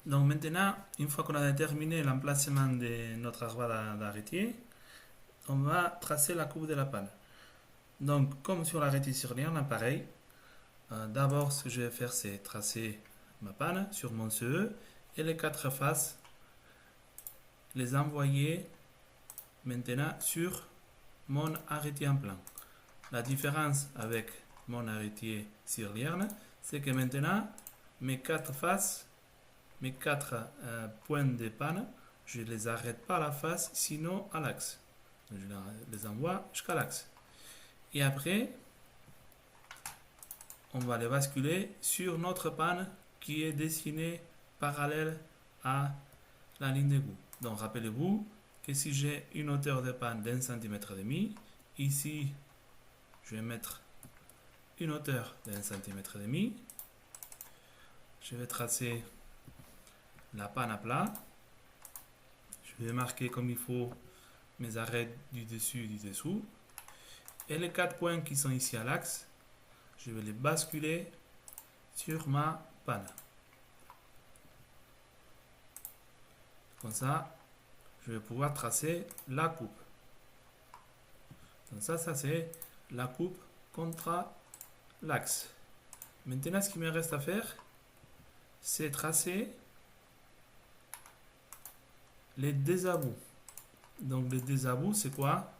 Donc maintenant, une fois qu'on a déterminé l'emplacement de notre arbre d'arrêté, on va tracer la coupe de la panne. Donc comme sur l'arrêté sur lien, pareil. D'abord, ce que je vais faire, c'est tracer ma panne sur mon CE et les quatre faces, les envoyer maintenant sur mon arrêté en plan. La différence avec mon arrêté sur lierne, c'est que maintenant, mes quatre faces, mes quatre points de panne, je ne les arrête pas à la face, sinon à l'axe. Je les envoie jusqu'à l'axe. Et après, on va les basculer sur notre panne qui est dessinée parallèle à la ligne d'égout. Donc rappelez-vous que si j'ai une hauteur de panne d'1,5 cm, ici je vais mettre une hauteur d'1,5 cm. Je vais tracer la panne à plat. Je vais marquer comme il faut mes arêtes du dessus et du dessous. Et les quatre points qui sont ici à l'axe, je vais les basculer sur ma panne. Comme ça, je vais pouvoir tracer la coupe. Donc ça c'est la coupe contre l'axe. Maintenant, ce qu'il me reste à faire, c'est tracer les désabous. Donc les désabous, c'est quoi?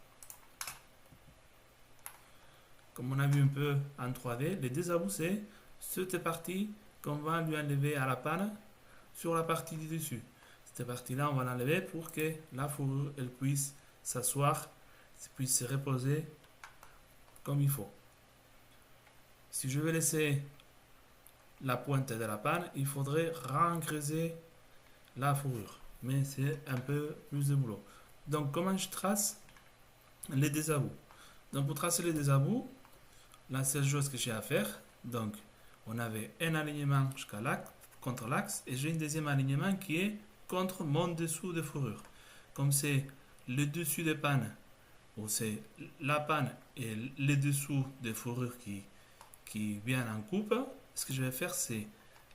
Comme on a vu un peu en 3D, les désabous, c'est cette partie qu'on va lui enlever à la panne sur la partie du dessus. Cette partie-là, on va l'enlever pour que la fourrure elle puisse s'asseoir, puisse se reposer comme il faut. Si je vais laisser la pointe de la panne, il faudrait rencreuser la fourrure. Mais c'est un peu plus de boulot. Donc, comment je trace les désabous? Donc, pour tracer les désabous, la seule chose que j'ai à faire, donc, on avait un alignement jusqu'à l'axe, contre l'axe, et j'ai un deuxième alignement qui est contre mon dessous de fourrure. Comme c'est le dessus de panne, ou c'est la panne et le dessous de fourrure qui viennent en coupe, ce que je vais faire, c'est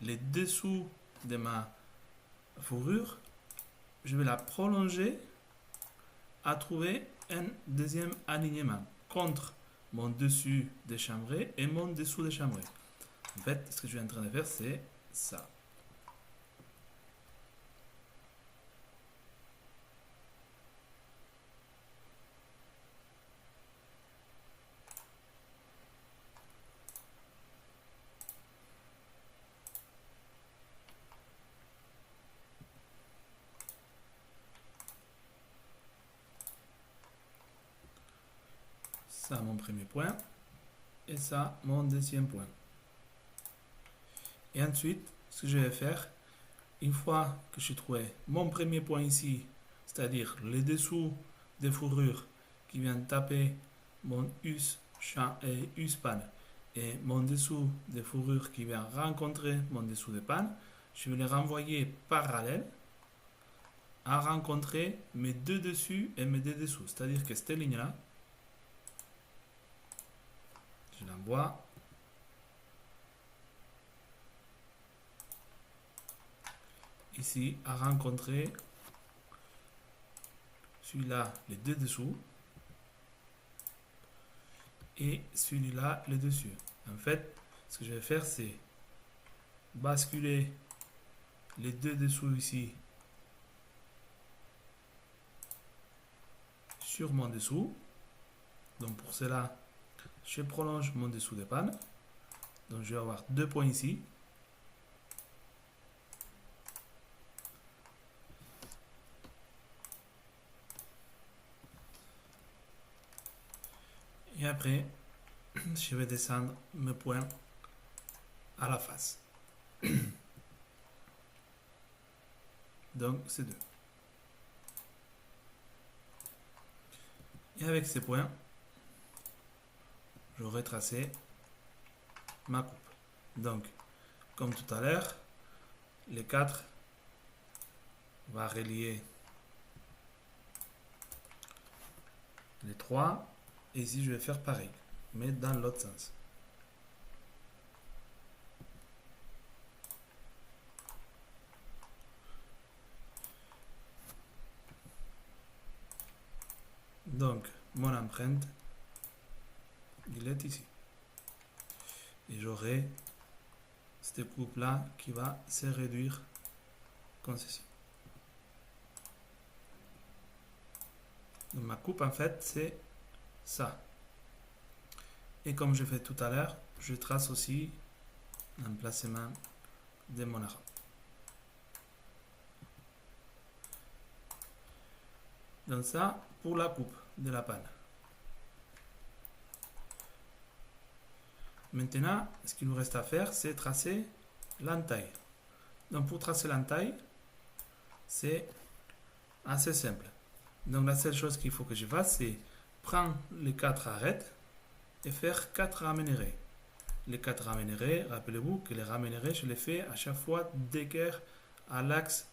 les dessous de ma fourrure, je vais la prolonger à trouver un deuxième alignement contre mon dessus de chambré et mon dessous de chambré. En fait, ce que je suis en train de faire, c'est ça. Ça, mon premier point. Et ça, mon deuxième point. Et ensuite, ce que je vais faire, une fois que j'ai trouvé mon premier point ici, c'est-à-dire les dessous des fourrures qui viennent taper mon us panne et mon dessous des fourrures qui vient rencontrer mon dessous de panne, je vais les renvoyer parallèles à rencontrer mes deux dessus et mes deux dessous. C'est-à-dire que cette ligne-là, je l'envoie ici à rencontrer celui-là, les deux dessous, et celui-là, le dessus. En fait, ce que je vais faire, c'est basculer les deux dessous ici sur mon dessous. Donc pour cela, je prolonge mon dessous de panne. Donc je vais avoir deux points ici. Et après, je vais descendre mes points à la face. Donc c'est deux. Et avec ces points, j'aurai tracé ma coupe. Donc, comme tout à l'heure, les 4 va relier les 3. Et ici, je vais faire pareil, mais dans l'autre sens. Donc, mon empreinte, il est ici. Et j'aurai cette coupe-là qui va se réduire comme ceci. Donc, ma coupe, en fait, c'est ça. Et comme je fais tout à l'heure, je trace aussi l'emplacement de mon arabe. Donc ça, pour la coupe de la panne. Maintenant, ce qu'il nous reste à faire, c'est tracer l'entaille. Donc pour tracer l'entaille, c'est assez simple. Donc la seule chose qu'il faut que je fasse, c'est prendre les 4 arêtes et faire 4 ramènerais. Les 4 ramènerais, rappelez-vous que les ramènerais, je les fais à chaque fois d'équerre à l'axe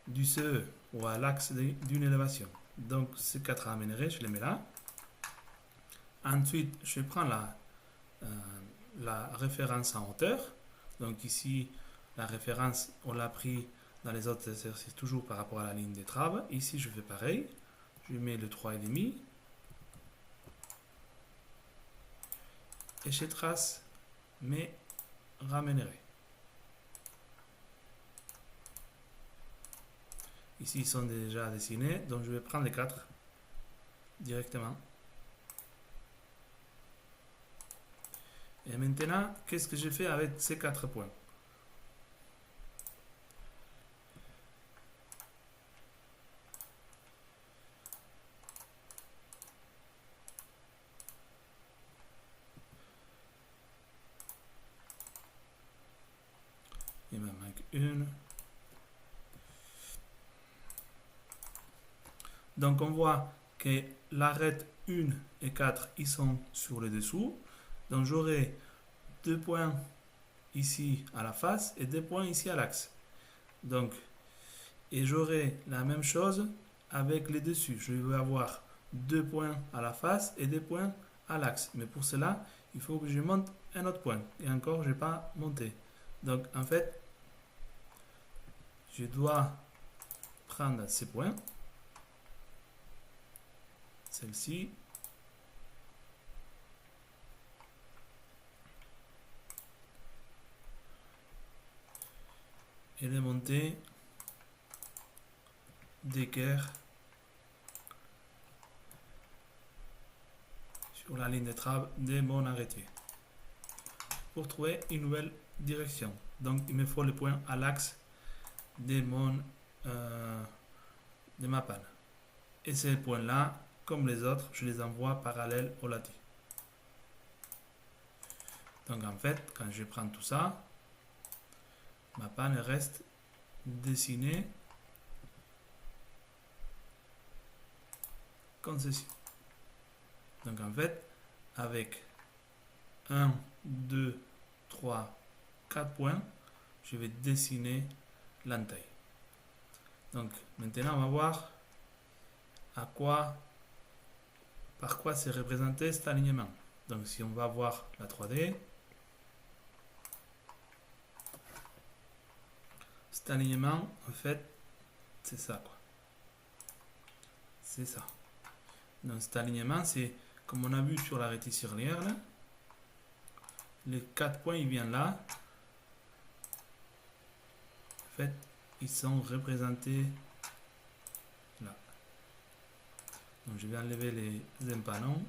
du CE ou à l'axe d'une élévation. Donc ces 4 ramènerais, je les mets là. Ensuite, je prends la référence en hauteur. Donc ici, la référence, on l'a pris dans les autres exercices toujours par rapport à la ligne d'étrave. Ici, je fais pareil. Je mets le 3,5. Et je trace mes ramènerais. Ici, ils sont déjà dessinés, donc je vais prendre les 4 directement. Et maintenant, qu'est-ce que je fais avec ces 4 points? Il me manque une. Donc on voit que l'arête 1 et 4, ils sont sur le dessous. Donc j'aurai 2 points ici à la face et 2 points ici à l'axe. Donc, et j'aurai la même chose avec les dessus. Je vais avoir 2 points à la face et 2 points à l'axe. Mais pour cela, il faut que je monte un autre point. Et encore, je n'ai pas monté. Donc en fait, je dois prendre ces points. Celle-ci. Et les monter d'équerre sur la ligne de trave de mon arrêté pour trouver une nouvelle direction. Donc il me faut le point à l'axe de ma panne. Et ces points-là, comme les autres, je les envoie parallèles au lattice. Donc en fait, quand je prends tout ça, ma panne reste dessinée comme ceci. Donc en fait, avec 1, 2, 3, 4 points, je vais dessiner l'entaille. Donc maintenant, on va voir par quoi c'est représenté cet alignement. Donc si on va voir la 3D, cet alignement, en fait, c'est ça, quoi. C'est ça. Donc cet alignement, c'est comme on a vu sur la réticulaire, là. Les 4 points, ils viennent là. En fait, ils sont représentés là. Donc je vais enlever les impanons.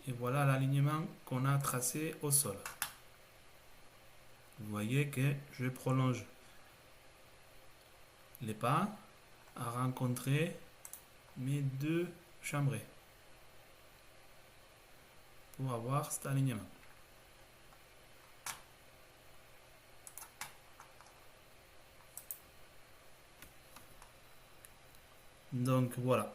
Et voilà l'alignement qu'on a tracé au sol. Vous voyez que je prolonge les pas à rencontrer mes 2 chambrées pour avoir cet alignement. Donc voilà.